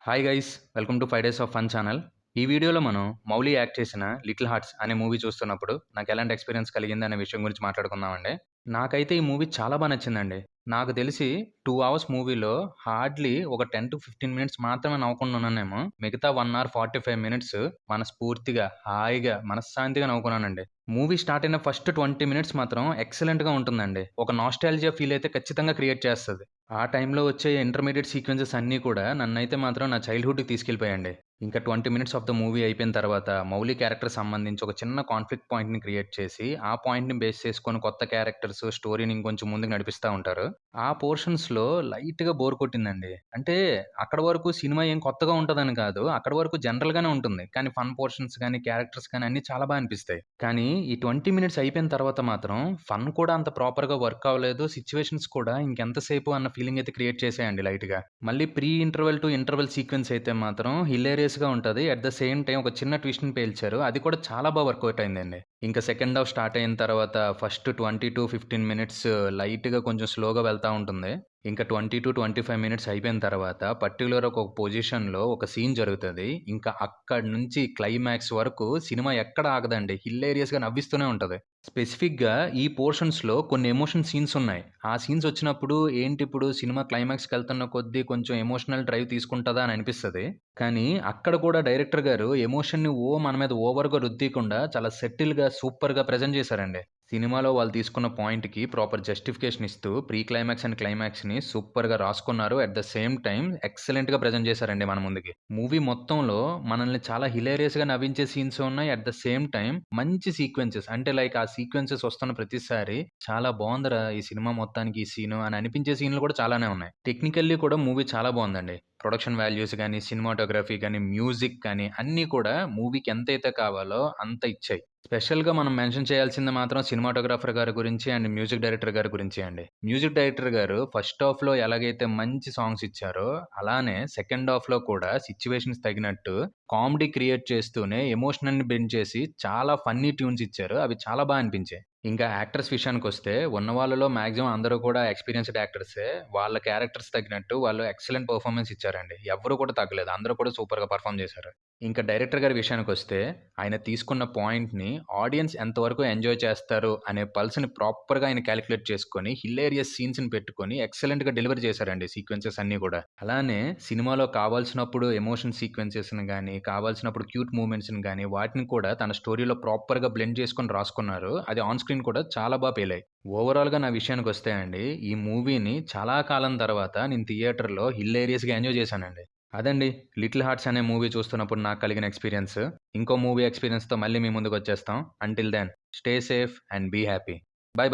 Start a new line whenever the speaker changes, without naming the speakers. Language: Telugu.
Hi guys, welcome to 5 days of fun channel. ఈ వీడియోలో మనం మౌలి యాక్ట్ చేసిన 'లిటిల్ హార్ట్స్' అనే మూవీ చూస్తున్నప్పుడు నాకు ఎలాంటి ఎక్స్పీరియన్స్ కలిగింది అనే విషయం గురించి మాట్లాడుకుందామండి. నాకైతే ఈ మూవీ చాలా నచ్చిందండి. నాకు తెలిసి 2 అవర్స్ మూవీలో హార్డ్‌లీ ఒక 10-15 మినిట్స్ మాత్రమే నవ్వకుండా ఉన్నానేమో. మిగతా 1 అవర్ 45 మినిట్స్ మనస్ఫూర్తిగా, హాయిగా, మనశ్శాంతిగా నవ్వుకున్నానండి. మూవీ స్టార్ట్ అయిన ఫస్ట్ 20 మినిట్స్ మాత్రం ఎక్సలెంట్‌గా ఉంటుందండి. ఒక నాస్టాల్జియా ఫీల్ అయితే ఖచ్చితంగా క్రియేట్ చేస్తది. ఆ టైంలో వచ్చే ఇంటర్మీడియేట్ సీక్వెన్సెస్ అన్నీ కూడా నన్నైతే మాత్రం నా చైల్డ్‌హుడ్‌కి తీసుకెళ్ళిపోయాయండి. ఇంకా 20 మినిట్స్ ఆఫ్ ద మూవీ అయిపోయిన తర్వాత మౌలి క్యారెక్టర్ సంబంధించి ఒక చిన్న కాన్ఫ్లిక్ట్ పాయింట్‌ని క్రియేట్ చేసి, ఆ పాయింట్‌ని బేస్ చేసుకొని కొత్త క్యారెక్టర్స్, స్టోరీని ఇంకొంచెం ముందుకు నడిపిస్తా ఉంటారు. ఆ పోర్షన్స్‌లో లైట్‌గా బోర్ కొట్టిందండి. అంటే అక్కడి వరకు సినిమా ఏం కొత్తగా ఉంటదని కాదు. అక్కడి వరకు జనరల్‌గానే ఉంటుంది. కానీ ఫన్ పోర్షన్స్ గాని, క్యారెక్టర్స్ గాని అన్నీ చాలా అనిపిస్తాయి. కానీ ఈ 20 మినిట్స్ అయిపోయిన తర్వాత మాత్రం ఫన్ కూడా అంత ప్రాపర్‌గా వర్క్ అవ్వలేదు. సిట్యుయేషన్స్ కూడా ఇంకెంతసేపు అన్న ఫీలింగ్ అయితే క్రియేట్ చేసాయండి లైట్‌గా. మళ్ళీ pre interval to interval sequence అయితే మాత్రం హిలేరియస్‌గా ఉంటది. అట్ ద సేమ్ టైమ్ ఒక చిన్న ట్విస్ట్‌ని పేల్చారు. అది కూడా చాలా వర్కౌట్ అయిందండి. ఇంకా సెకండ్ హాఫ్ స్టార్ట్ అయిన తర్వాత ఫస్ట్ 20-15 మినిట్స్ లైట్‌గా కొంచెం స్లోగా వెళ్తా ఉంటుంది. ఇంకా 20-25 మినిట్స్ అయిపోయిన తర్వాత పర్టిక్యులర్ ఒక పొజిషన్‌లో ఒక సీన్ జరుగుతది. ఇంకా అక్కడి నుంచి క్లైమాక్స్ వరకు సినిమా ఎక్కడ ఆగదండి. హిలేరియస్‌గా నవ్విస్తూనే ఉంటది. స్పెసిఫిక్‌గా ఈ పోర్షన్స్‌లో కొన్ని ఎమోషన్ సీన్స్ ఉన్నాయి. ఆ సీన్స్ వచ్చినప్పుడు ఏంటిప్పుడు సినిమా క్లైమాక్స్‌కెళ్తున్న కొద్దీ కొంచెం ఎమోషనల్ డ్రైవ్ తీసుకుంటదా అని అనిపిస్తది. కానీ అక్కడ కూడా డైరెక్టర్ గారు ఎమోషన్‌ని మన మీద ఓవర్‌గా రుద్దీయకుండా చాలా సెటిల్‌గా, సూపర్‌గా ప్రెజెంట్ చేశారండి. సినిమాలో వాళ్ళు తీసుకున్న పాయింట్‌కి ప్రాపర్ జస్టిఫికేషన్ ఇస్తూ ప్రీ క్లైమాక్స్ అండ్ క్లైమాక్స్‌ని సూపర్‌గా రాసుకున్నారు. అట్ ద సేమ్ టైమ్ ఎక్సలెంట్‌గా ప్రెజెంట్ చేశారండి మన ముందుకి. మూవీ మొత్తంలో మనల్ని చాలా హిలేరియస్‌గా నవ్వించే సీన్స్ ఉన్నాయి. అట్ ద సేమ్ టైమ్ మంచి సీక్వెన్సెస్ అంటే లైక్ ఆ సీక్వెన్సెస్ వస్తున్న ప్రతిసారి చాలా బావుందిరా ఈ సినిమా మొత్తానికి ఈ సీను అని అనిపించే సీన్‌లు కూడా చాలానే ఉన్నాయి. టెక్నికల్లీ కూడా మూవీ చాలా బావుందండి. ప్రొడక్షన్ వాల్యూస్ గాని, సినిమాటోగ్రఫీ గాని, మ్యూజిక్ కానీ అన్నీ కూడా మూవీకి ఎంతైతే కావాలో అంత ఇచ్చాయి. స్పెషల్‌గా మనం మెన్షన్ చేయాల్సింది మాత్రం సినిమాటోగ్రాఫర్ గారి గురించి అండ్ మ్యూజిక్ డైరెక్టర్ గారి గురించే అండి. మ్యూజిక్ డైరెక్టర్ గారు ఫస్ట్ హాఫ్‌లో ఎలాగైతే మంచి సాంగ్స్ ఇచ్చారో, అలానే సెకండ్ హాఫ్‌లో కూడా సిట్యుయేషన్స్ తగినట్టు కామెడీ క్రియేట్ చేస్తూనే ఎమోషనల్‌ని బెండ్ చేసి చాలా ఫన్నీ ట్యూన్స్ ఇచ్చారు. అవి చాలా అనిపించాయి. ఇంకా యాక్టర్స్ విషయానికొస్తే ఉన్న వాళ్ళలో మాక్సిమం అందరూ కూడా ఎక్స్‌పీరియన్స్‌డ్ యాక్టర్సే. వాళ్ళ క్యారెక్టర్స్ తగినట్టు వాళ్ళు ఎక్సలెంట్ పెర్ఫార్మన్స్ ఇచ్చారండి. ఎవ్వరు కూడా తగ్గలేదు. అందరూ కూడా సూపర్‌గా పెర్ఫార్మ్ చేశారు. ఇంకా డైరెక్టర్ గారి విషయానికొస్తే ఆయన తీసుకున్న పాయింట్‌ని ఆడియన్స్ ఎంతవరకు ఎంజాయ్ చేస్తారు అనే పల్స్‌ని ప్రాపర్‌గా ఆయన కాలిక్యులేట్ చేసుకొని హిలేరియస్ సీన్స్‌ని పెట్టుకొని ఎక్సలెంట్‌గా డెలివరీ చేశారండి సీక్వెన్సెస్ అన్నీ గూడా. అలానే సినిమాలో కావాల్సినప్పుడు ఎమోషన్ సీక్వెన్సెస్‌ని గాని, కావాల్సినప్పుడు క్యూట్ మూవ్‌మెంట్స్‌ని గాని వాటిని కూడా తన స్టోరీలో ప్రాపర్‌గా బ్లెండ్ చేసుకొని రాసుకున్నారు. అది ఆన్ స్క్రీన్ కూడా చాలా పేలాయి. ఓవరాల్‌గా నా విషయానికొస్తే అండి, ఈ మూవీని చాలా కాలం తర్వాత నేను థియేటర్‌లో హిలేరియస్‌గా ఎంజాయ్ చేశానండి. అదండి 'లిటిల్ హార్ట్స్' అనే మూవీ చూస్తున్నప్పుడు నాకు కలిగిన ఎక్స్‌పీరియన్స్. ఇంకో మూవీ ఎక్స్‌పీరియన్స్‌తో మళ్ళీ మీ ముందుకొచ్చేస్తాం. Until then stay safe and be happy. By.